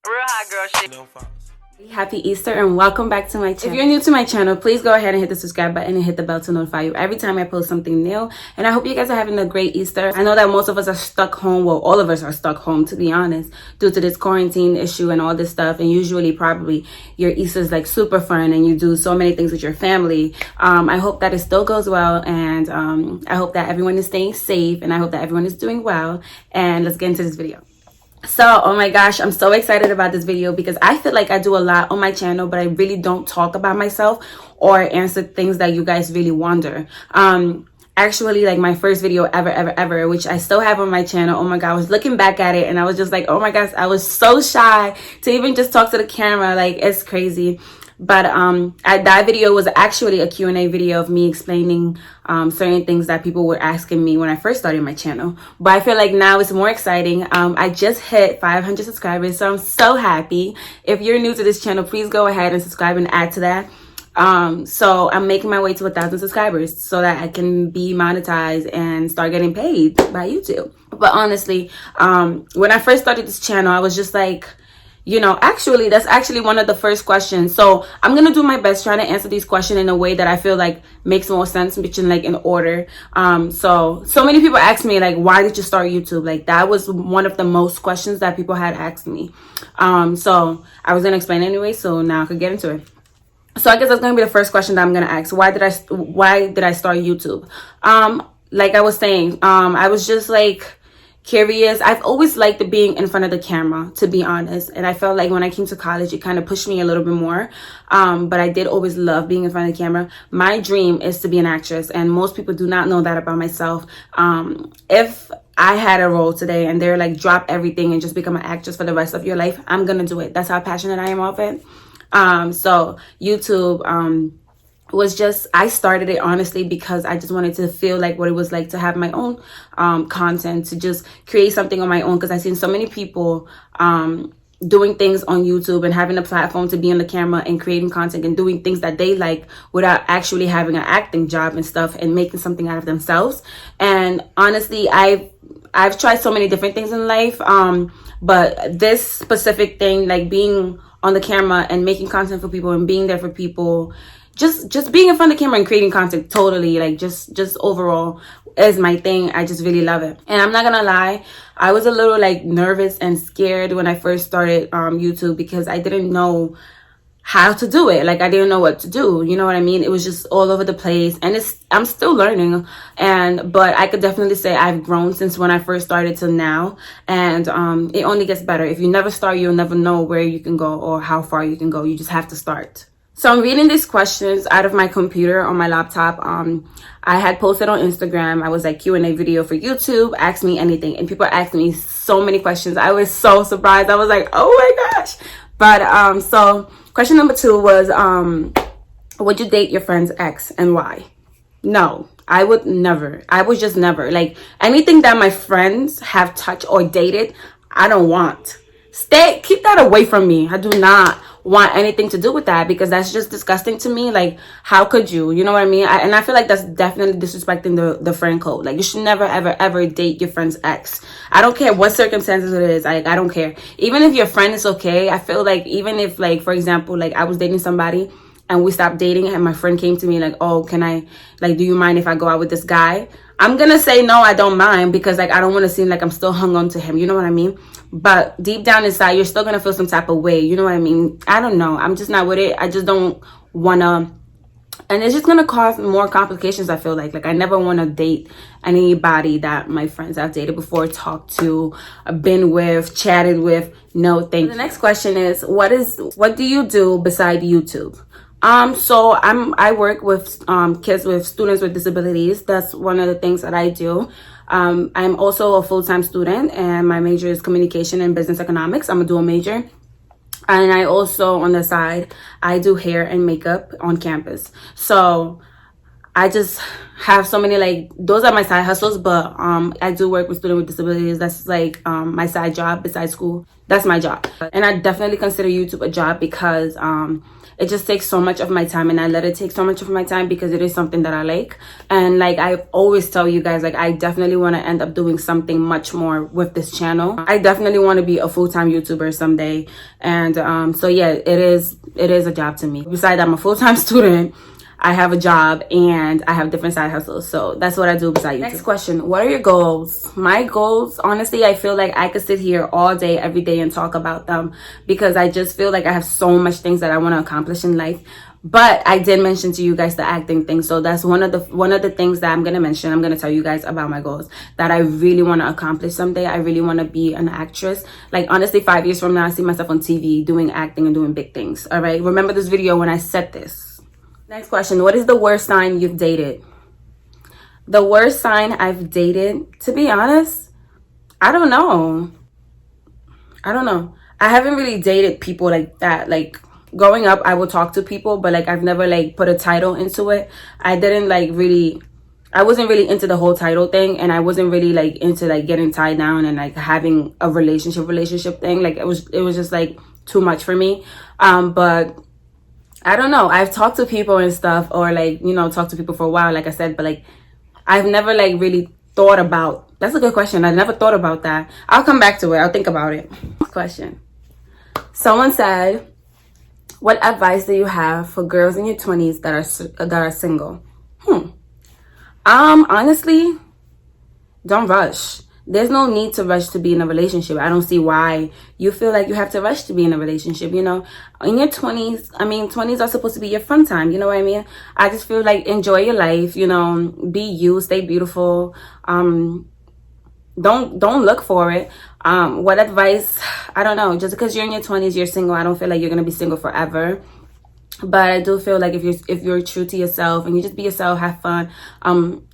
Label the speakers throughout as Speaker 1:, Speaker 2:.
Speaker 1: Real hot girl shit. No false.
Speaker 2: Happy Easter and welcome back to my channel. If you're new to my channel, please go ahead and hit the subscribe button and hit the bell to notify you every time I post something new. And I hope you guys are having a great Easter. I know that most of us are stuck home. Well, all of us are stuck home, to be honest, due to this quarantine issue and all this stuff. And usually probably your Easter is like super fun and you do so many things with your family. I hope that it still goes well, and I hope that everyone is staying safe, and I hope that everyone is doing well. And let's get into this video. So, oh my gosh, I'm so excited about this video because I feel like I do a lot on my channel, but I really don't talk about myself or answer things that you guys really wonder. Actually, like my first video ever, which I still have on my channel. Oh my God, I was looking back at it and I was just like, oh my gosh, I was so shy to even just talk to the camera. Like, it's crazy. But that video was actually a Q&A video of me explaining certain things that people were asking me when I first started my channel. But I feel like now it's more exciting. I just hit 500 subscribers, so I'm so happy. If you're new to this channel, please go ahead and subscribe and add to that. So I'm making my way to 1,000 subscribers so that I can be monetized and start getting paid by YouTube. But honestly, when I first started this channel, I was just like, you know, actually, that's actually one of the first questions. So I'm going to do my best trying to answer these questions in a way that I feel like makes more sense, which in like in order. So many people ask me, like, why did you start YouTube? Like, that was one of the most questions that people had asked me. So I was going to explain anyway, so now I could get into it. So I guess that's going to be the first question that I'm going to ask. Why did I start YouTube? Like I was saying, I was just like curious. I've always liked being in front of the camera, to be honest. And I felt like when I came to college, it kind of pushed me a little bit more. But I did always love being in front of the camera. My dream is to be an actress, and most people do not know that about myself. If I had a role today and they're like, drop everything and just become an actress for the rest of your life, I'm gonna do it. That's how passionate I am of it. So YouTube, was just, I started it honestly because I just wanted to feel like what it was like to have my own content, to just create something on my own, because I've seen so many people doing things on YouTube and having a platform to be on the camera and creating content and doing things that they like without actually having an acting job and stuff and making something out of themselves. And honestly, I've tried so many different things in life, but this specific thing, like being on the camera and making content for people and being there for people, just being in front of the camera and creating content, totally, like just overall is my thing. I just really love it. And I'm not gonna lie, I was a little like nervous and scared when I first started YouTube, because I didn't know how to do it. Like, I didn't know what to do, you know what I mean? It was just all over the place, and I'm still learning, but I could definitely say I've grown since when I first started to now, and it only gets better. If you never start, you'll never know where you can go or how far you can go. You just have to start. So I'm reading these questions out of my computer on my laptop. I had posted on Instagram. I was like, Q&A video for YouTube, ask me anything. And people asked me so many questions. I was so surprised. I was like, oh my gosh. But so question number 2 was, would you date your friend's ex and why? No, I would never. I would just never. Like, anything that my friends have touched or dated, I don't want. Keep that away from me. I do not want anything to do with that, because that's just disgusting to me. Like, how could you? You know what I mean? And I feel like that's definitely disrespecting the friend code. Like, you should never ever date your friend's ex. I don't care what circumstances it is. I don't care. Even if your friend is okay, I feel like, even if, like, for example, like I was dating somebody and we stopped dating and my friend came to me like, oh, can I, like, do you mind if I go out with this guy? I'm gonna say no, I don't mind, because like I don't want to seem like I'm still hung on to him, you know what I mean? But deep down inside, you're still gonna feel some type of way, you know what I mean? I don't know, I'm just not with it. I just don't wanna, and it's just gonna cause more complications. I feel like I never want to date anybody that my friends have dated before, talked to, been with, chatted with. No, thank you. The next question is, what do you do beside YouTube? So I work with kids, with students with disabilities. That's one of the things that I do. I'm also a full-time student, and my major is communication and business economics. I'm a dual major. And I also, on the side, I do hair and makeup on campus. So I just have so many, like, those are my side hustles. But I do work with students with disabilities. That's like my side job besides school. That's my job. And I definitely consider YouTube a job because it just takes so much of my time, and I let it take so much of my time because it is something that I like. And like I always tell you guys, like, I definitely want to end up doing something much more with this channel. I definitely want to be a full-time YouTuber someday. And so yeah, it is a job to me. Besides, I'm a full-time student, I have a job, and I have different side hustles. So that's what I do besides YouTube. Next question, what are your goals? My goals, honestly, I feel like I could sit here all day, every day, and talk about them because I just feel like I have so much things that I want to accomplish in life. But I did mention to you guys the acting thing. So that's one of the things that I'm going to mention. I'm going to tell you guys about my goals that I really want to accomplish someday. I really want to be an actress. Like, honestly, 5 years from now, I see myself on TV doing acting and doing big things. All right. Remember this video when I said this. Next question. What is the worst sign you've dated? The worst sign I've dated, to be honest, I don't know. I haven't really dated people like that. Like, growing up, I would talk to people, but like I've never like put a title into it. I wasn't really into the whole title thing, and I wasn't really like into like getting tied down and like having a relationship thing. Like it was just like too much for me. But I don't know. I've talked to people and stuff, or like, you know, talked to people for a while, like I said, but like I've never like really thought about. That's a good question. I never thought about that. I'll come back to it. I'll think about it. Question. Someone said, what advice do you have for girls in your 20s that are single? Honestly, don't rush. There's no need to rush to be in a relationship. I don't see why you feel like you have to rush to be in a relationship, you know. In your 20s, 20s are supposed to be your fun time, you know what I mean? I just feel like enjoy your life, you know, be you, stay beautiful. Don't look for it. What advice? I don't know. Just because you're in your 20s, you're single, I don't feel like you're going to be single forever. But I do feel like if you're true to yourself and you just be yourself, have fun.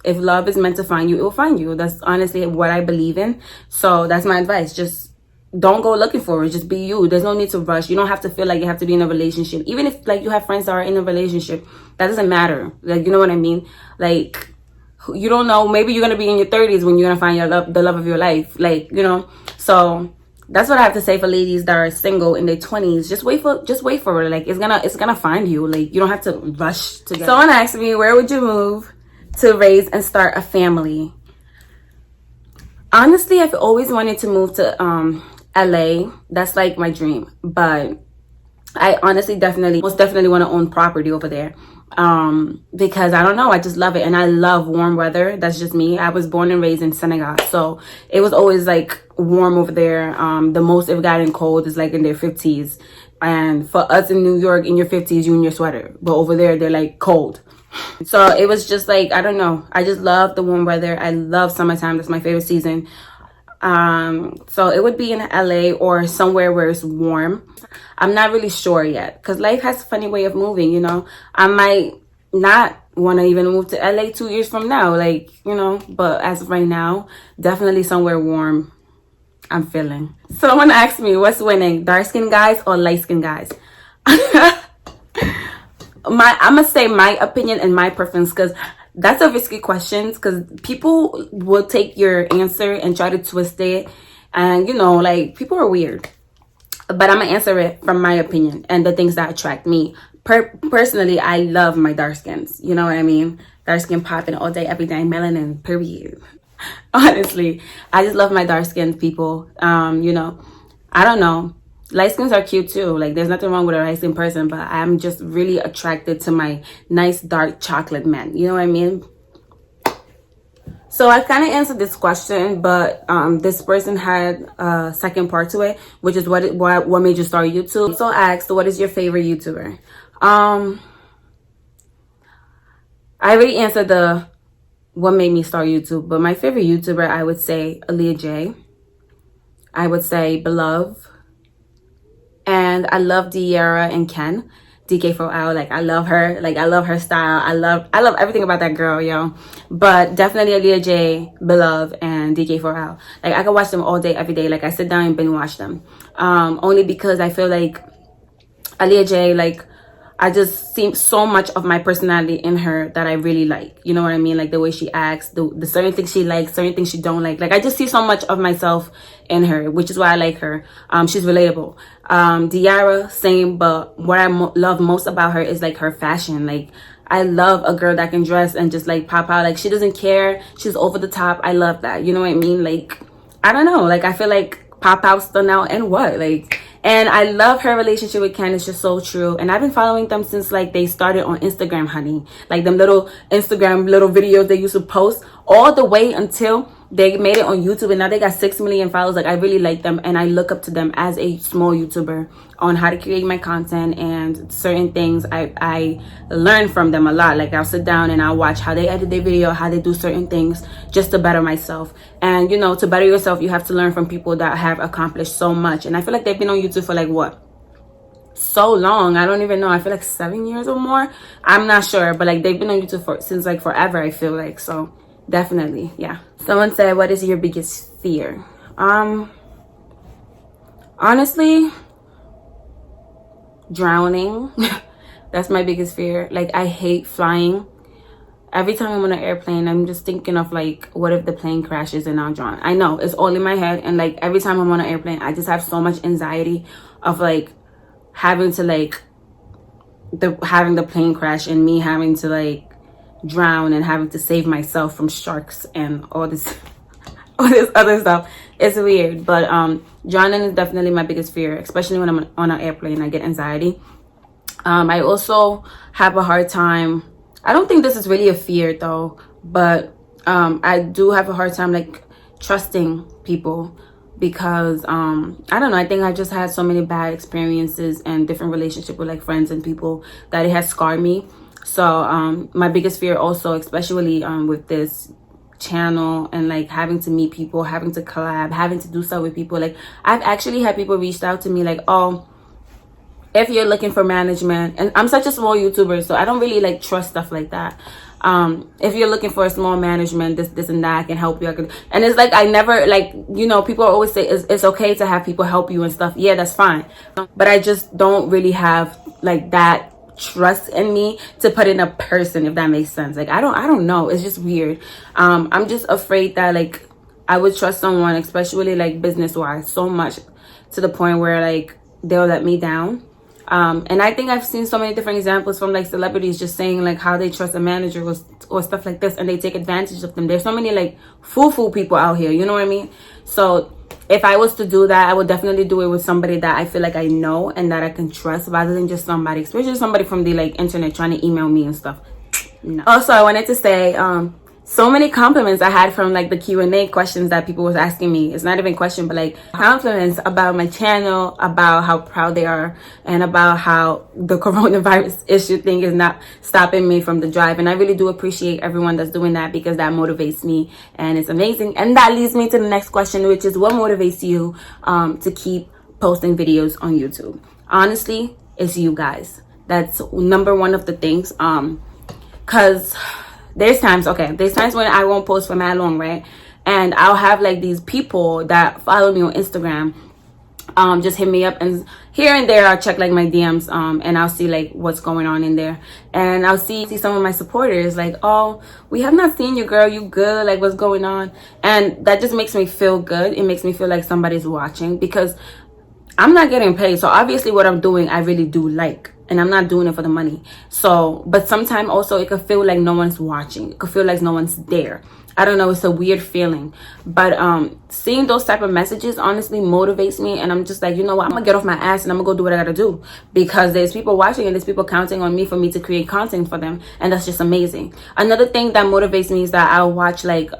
Speaker 2: If love is meant to find you, it will find you. That's honestly what I believe in. So that's my advice. Just don't go looking for it. Just be you. There's no need to rush. You don't have to feel like you have to be in a relationship. Even if like you have friends that are in a relationship, that doesn't matter. Like, you know what I mean? Like, you don't know. Maybe you're gonna be in your 30s when you're gonna find the love of your life. Like, you know. So that's what I have to say for ladies that are single in their 20s. Just wait for it. Like, it's gonna find you. Like, you don't have to rush to get. Someone asked me, where would you move to raise and start a family? Honestly, I've always wanted to move to LA. That's like my dream. But I honestly most definitely want to own property over there. Because I don't know, I just love it, and I love warm weather. That's just me. I was born and raised in Senegal, so it was always like warm over there. The most it gotten cold is like in their 50s, and for us in New York, in your 50s, you in your sweater, but over there they're like cold. So it was just like, I don't know, I just love the warm weather. I love summertime. That's my favorite season. So it would be in LA or somewhere where it's warm. I'm not really sure yet, because life has a funny way of moving, you know. I might not want to even move to LA 2 years from now, like, you know, but as of right now, definitely somewhere warm. I'm feeling. Someone asked me, what's winning, dark-skinned guys or light-skinned guys? I'm gonna say my opinion and my preference, because that's a risky question, because people will take your answer and try to twist it, and you know, like, people are weird. But I'm gonna answer it from my opinion and the things that attract me. Personally, I love my dark skins. You know what I mean? Dark skin popping all day, every day, melanin, period. Honestly, I just love my dark skinned people. You know, I don't know. Light skins are cute too. Like, there's nothing wrong with a light skinned person, but I'm just really attracted to my nice dark chocolate men. You know what I mean? So I kind of answered this question, but this person had a second part to it, which is what made you start YouTube. So I asked, what is your favorite YouTuber? I already answered the what made me start YouTube, but my favorite YouTuber, I would say Aaliyah J. I would say Beloved. And I love Diera and Ken. DK4L, like, I love her. Like, I love her style. I love everything about that girl, yo. But definitely Aaliyah J, Beloved, and DK4L. Like, I could watch them all day, every day. Like, I sit down and binge watch them. Only because I feel like Aaliyah J, like, I just see so much of my personality in her that I really like. You know what I mean? Like the way she acts, the certain things she likes, certain things she don't like. Like I just see so much of myself in her, which is why I like her. She's relatable. Diara, same, but what I love most about her is like her fashion. Like I love a girl that can dress and just like pop out. Like she doesn't care. She's over the top. I love that. You know what I mean? Like, I don't know. Like I feel like pop out, stun out, and what? Like, and I love her relationship with Ken. It's just so true. And I've been following them since like they started on Instagram, honey. Like them little Instagram little videos they used to post all the way until they made it on YouTube, and now they got 6 million followers. Like I really like them, and I look up to them as a small YouTuber on how to create my content and certain things. I learn from them a lot. Like I'll sit down and I'll watch how they edit their video, how they do certain things just to better myself. And you know, to better yourself, you have to learn from people that have accomplished so much. And I feel like they've been on YouTube for like what? So long. I don't even know. I feel like 7 years or more. I'm not sure, but like they've been on YouTube for since like forever, I feel like. So definitely, yeah. Someone said, what is your biggest fear? Honestly, drowning. That's my biggest fear. Like I hate flying. Every time I'm on an airplane, I'm just thinking of like, what if the plane crashes and I'll drown? I know it's all in my head, and like every time I'm on an airplane, I just have so much anxiety of like having to like having the plane crash and me having to like drown and having to save myself from sharks and all this other stuff. It's weird, but drowning is definitely my biggest fear, especially when I'm on an airplane. I get anxiety. I also have a hard time. I don't think this is really a fear though, but I do have a hard time like trusting people, because I don't know, I think I just had so many bad experiences and different relationships with like friends and people that it has scarred me. So my biggest fear also, especially with this channel and like having to meet people, having to collab, having to do stuff with people. Like I've actually had people reached out to me like, oh, if you're looking for management, and I'm such a small YouTuber, so I don't really like trust stuff like that. If you're looking for a small management, this and that, I can help you. And it's like I never, like, you know, people always say it's okay to have people help you and stuff. Yeah, that's fine, but I just don't really have like that trust in me to put in a person, if that makes sense. Like I don't know, it's just weird. I'm just afraid that like I would trust someone, especially like business wise, so much to the point where like they'll let me down. And I think I've seen so many different examples from like celebrities just saying like how they trust a manager or stuff like this, and they take advantage of them. There's so many like fool people out here, you know what I mean? So if I was to do that, I would definitely do it with somebody that I feel like I know and that I can trust, rather than just somebody, especially somebody from the like internet trying to email me and stuff. No. Also, I wanted to say so many compliments I had from like the Q&A questions that people was asking me. It's not even question, but like compliments about my channel, about how proud they are, and about how the coronavirus issue thing is not stopping me from the drive. And I really do appreciate everyone that's doing that, because that motivates me and it's amazing. And that leads me to the next question, which is what motivates you to keep posting videos on YouTube? Honestly, it's you guys. That's number one of the things. Cause there's times when I won't post for mad long, right? And I'll have like these people that follow me on Instagram just hit me up, and here and there I'll check like my DMs and I'll see like what's going on in there, and I'll see some of my supporters like, oh, we have not seen you, girl, you good, like what's going on? And that just makes me feel good. It makes me feel like somebody's watching, because I'm not getting paid, so obviously what I'm doing I really do like, and I'm not doing it for the money. So, but sometimes also it could feel like no one's watching. It could feel like no one's there. I don't know, it's a weird feeling. But seeing those type of messages honestly motivates me, and I'm just like, you know what, I'm gonna get off my ass and I'm gonna go do what I gotta do, because there's people watching and there's people counting on me for me to create content for them, and that's just amazing. Another thing that motivates me is that I'll watch like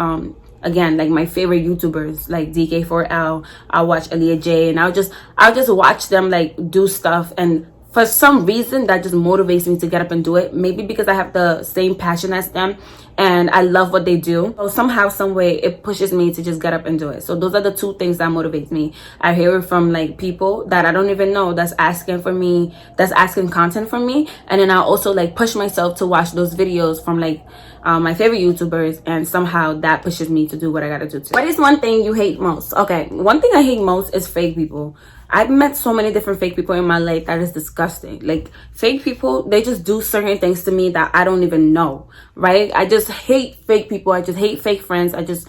Speaker 2: again, like my favorite YouTubers like DK4L, I'll watch Aaliyah J, and I'll just watch them like do stuff, and for some reason that just motivates me to get up and do it. Maybe because I have the same passion as them, and I love what they do. So somehow, some way, it pushes me to just get up and do it. So those are the two things that motivates me. I hear it from like people that I don't even know that's asking for me, that's asking content from me, and then I also like push myself to watch those videos from like my favorite YouTubers, and somehow that pushes me to do what I gotta do too. What is one thing you hate most? Okay, one thing I hate most is fake people. I've met so many different fake people in my life that is disgusting. Like, fake people, they just do certain things to me that I don't even know, right? I just hate fake people. I just hate fake friends. I just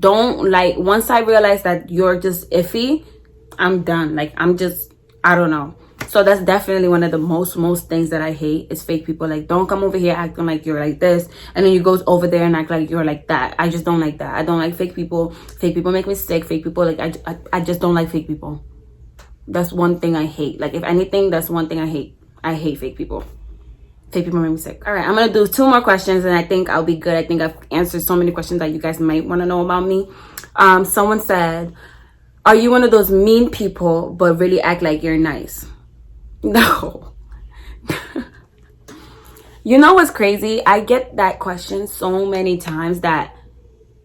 Speaker 2: don't like, once I realize that you're just iffy, I'm done. Like, I don't know. So that's definitely one of the most things that I hate is fake people. Like, don't come over here acting like you're like this, and then you go over there and act like you're like that. I just don't like that. I don't like fake people. Fake people make me sick. Fake people, like, I just don't like fake people. That's one thing I hate. Like, if anything, that's one thing I hate. I hate fake people. Fake people make me sick. All right, I'm gonna do 2 more questions, and I think I'll be good. I think I've answered so many questions that you guys might want to know about me. Someone said, are you one of those mean people but really act like you're nice? No. You know what's crazy? I get that question so many times that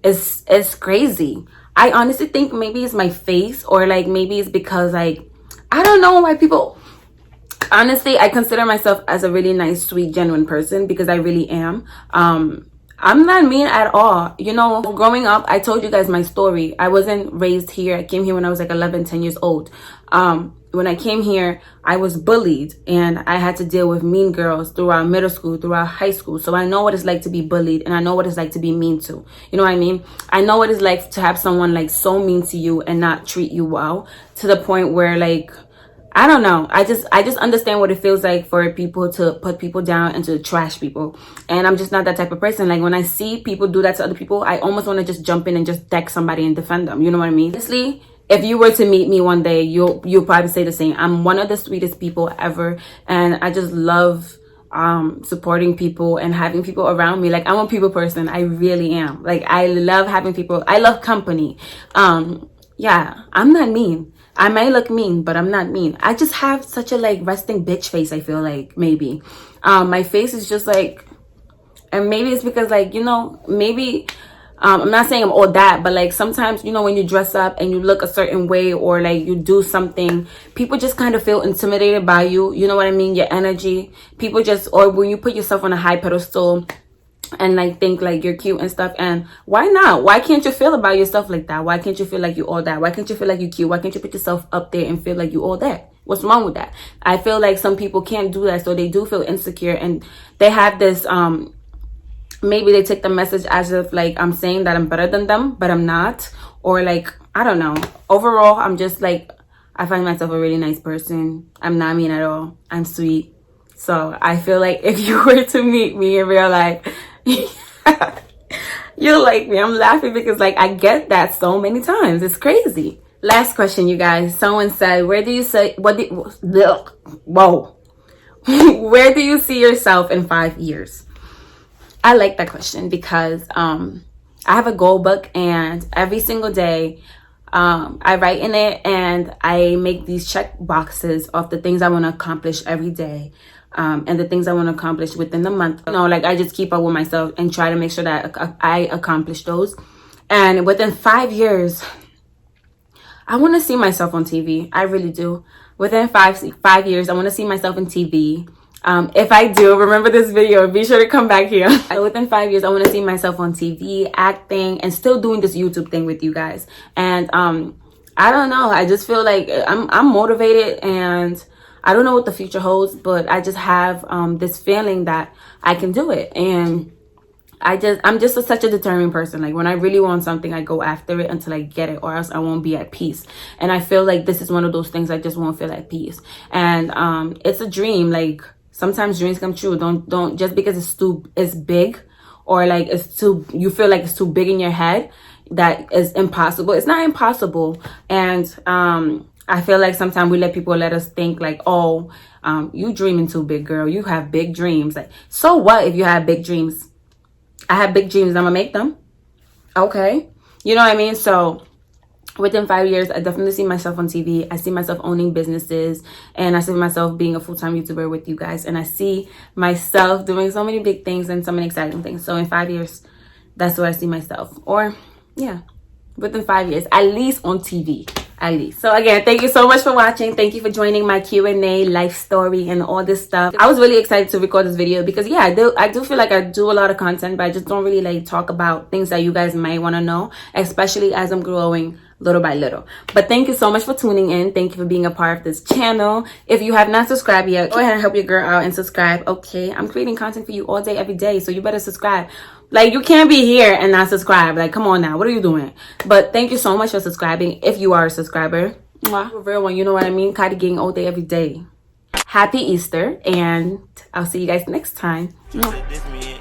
Speaker 2: it's crazy. I honestly think maybe it's my face, or like maybe it's because like I don't know why people, honestly, I consider myself as a really nice, sweet, genuine person, because I really am. I'm not mean at all. You know, growing up, I told you guys my story. I wasn't raised here. I came here when I was like 11, 10 years old. When I came here, I was bullied, and I had to deal with mean girls throughout middle school, throughout high school. So I know what it's like to be bullied, and I know what it's like to be mean to. You know what I mean? I know what it's like to have someone like so mean to you and not treat you well, to the point where like, I don't know. I just understand what it feels like for people to put people down and to trash people. And I'm just not that type of person. Like, when I see people do that to other people, I almost want to just jump in and just deck somebody and defend them. You know what I mean? Honestly, if you were to meet me one day, you'll probably say the same. I'm one of the sweetest people ever, and I just love supporting people and having people around me. Like, I'm a people person. I really am. Like, I love having people. I love company. Yeah, I'm not mean. I might look mean, but I'm not mean. I just have such a like resting bitch face, I feel like, maybe. My face is just like, and maybe it's because like, you know, maybe I'm not saying I'm all that, but like sometimes, you know, when you dress up and you look a certain way, or like you do something, people just kind of feel intimidated by you. You know what I mean? Your energy. People just, or when you put yourself on a high pedestal and like think like you're cute and stuff. And why not? Why can't you feel about yourself like that? Why can't you feel like you all that? Why can't you feel like you're cute? Why can't you put yourself up there and feel like you all that? What's wrong with that? I feel like some people can't do that, so they do feel insecure, and they have this maybe they take the message as if like I'm saying that I'm better than them, but I'm not. Or like, I don't know. Overall, I'm just like, I find myself a really nice person. I'm not mean at all. I'm sweet. So I feel like if you were to meet me in real life, you'll like me. I'm laughing because like I get that so many times. It's crazy. Last question, you guys. Someone said, where do you see yourself in 5 years? I like that question because I have a goal book, and every single day I write in it, and I make these check boxes of the things I want to accomplish every day, and the things I want to accomplish within the month. You know, like I just keep up with myself and try to make sure that I accomplish those. And within 5 years, I want to see myself on TV. I really do. Within five years, I want to see myself in TV. If I do, remember this video, be sure to come back here. Within 5 years, I want to see myself on TV, acting, and still doing this YouTube thing with you guys. And I don't know, I just feel like I'm motivated, and I don't know what the future holds, but I just have this feeling that I can do it. And I'm just such a determined person. Like, when I really want something, I go after it until I get it, or else I won't be at peace. And I feel like this is one of those things I just won't feel at peace. And it's a dream. Like, sometimes dreams come true. Don't just because it's big, or like you feel like it's too big in your head, that is impossible. It's not impossible. And I feel like sometimes we let people let us think like, oh, you dreaming too big, girl. You have big dreams. Like, so what if you have big dreams? I have big dreams. I'm gonna make them. Okay. You know what I mean? So within 5 years, I definitely see myself on TV. I see myself owning businesses, and I see myself being a full-time YouTuber with you guys. And I see myself doing so many big things and so many exciting things. So in 5 years, that's where I see myself. Or yeah, within 5 years, at least on TV. At least. So again, thank you so much for watching. Thank you for joining my Q&A, life story, and all this stuff. I was really excited to record this video because yeah, I do feel like I do a lot of content, but I just don't really like talk about things that you guys might want to know, especially as I'm growing little by little. But thank you so much for tuning in. Thank you for being a part of this channel. If you have not subscribed yet, go ahead and help your girl out and subscribe. Okay, I'm creating content for you all day, every day, so you better subscribe. Like, you can't be here and not subscribe. Like, come on now, what are you doing? But thank you so much for subscribing if you are a subscriber. Mwah. A real one, you know what I mean? Cardi gang all day, every day. Happy Easter, and I'll see you guys next time. Mwah.